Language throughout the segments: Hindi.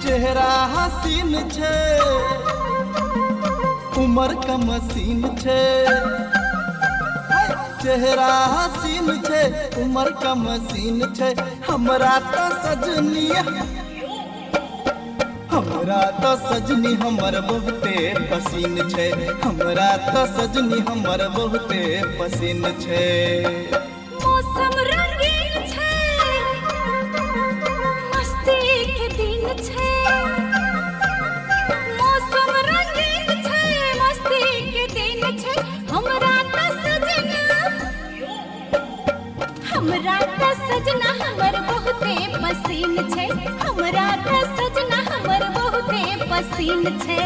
चेहरा हसीन छे, उमर का मसीन छे। चेहरा हसीन छे, उमर का मसीन छे। हमरा तो सजनी, हमरा तो सजनी हमर बहुते पसीन छे। हमरा तो सजनी हमर बहुते पसीन छे। मौसम रंगीन छे, मस्ती के दिन छे। मौसम रंगीन छे, मस्ती के दिन छे। हमरा तो सजना, हमरा तो सजना हमर बहुते पसीन छे। हमरा तो सजना हमर बहुते पसीन छे।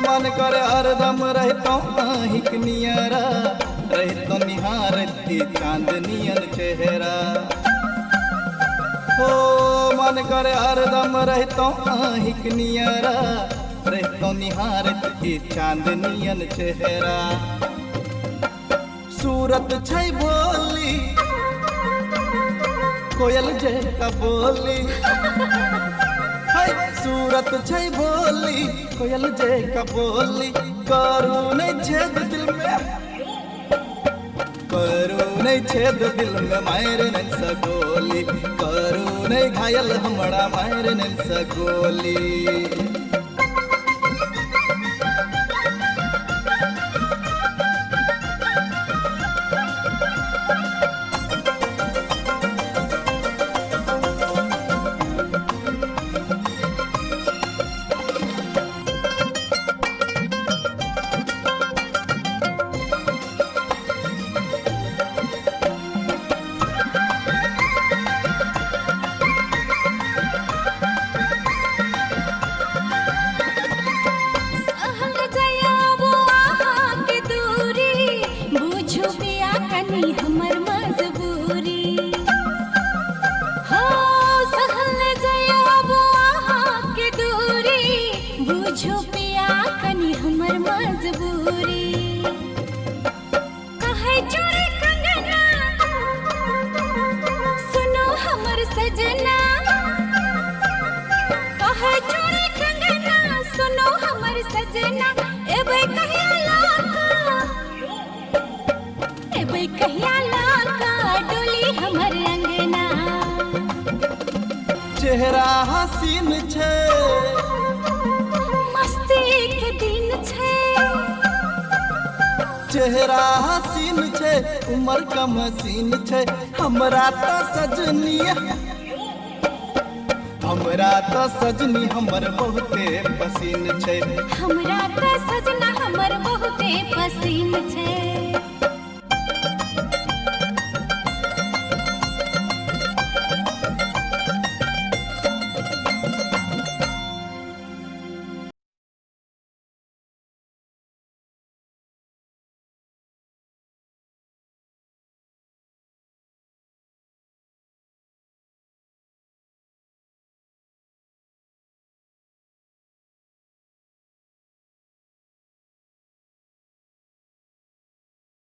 मन करे हरदम रहतो हिक नियरा, रहतो निहारती चांदनियन चेहरा। हो मन करे हरदम रहतो हिक नियरा, रहतो निहारती चांदनियन चेहरा। सूरत छै भोली, कोयल जैसा बोली। सूरत छै भोली, कोयल जैसा बोली। करू नहीं छेद दिल में, करू नहीं छेद दिल में मार नहीं सगोली। करू नहीं घायल हमरा मार नहीं सगोली। हमर मजबूरी हो सहल जयाबो आहा के दूरी। बुझो पिया कनी हमर मजबूरी। कहे जोड़े कंगना सुनो हमर सजना। कहे जोड़े कंगना सुनो हमर सजना। एबे कहिया लाका, एबे कहिया लाका डोली हमर अंगना। चेहरा हसीन छे, मस्ती के दिन छे। चेहरा हसीन छे, उमर का मसीन छे। हमरा तो सजनी, हमरा तो सजनी हमर बहुते पसीन छे। हमरा तो सजना हमर बहुते पसीन छे।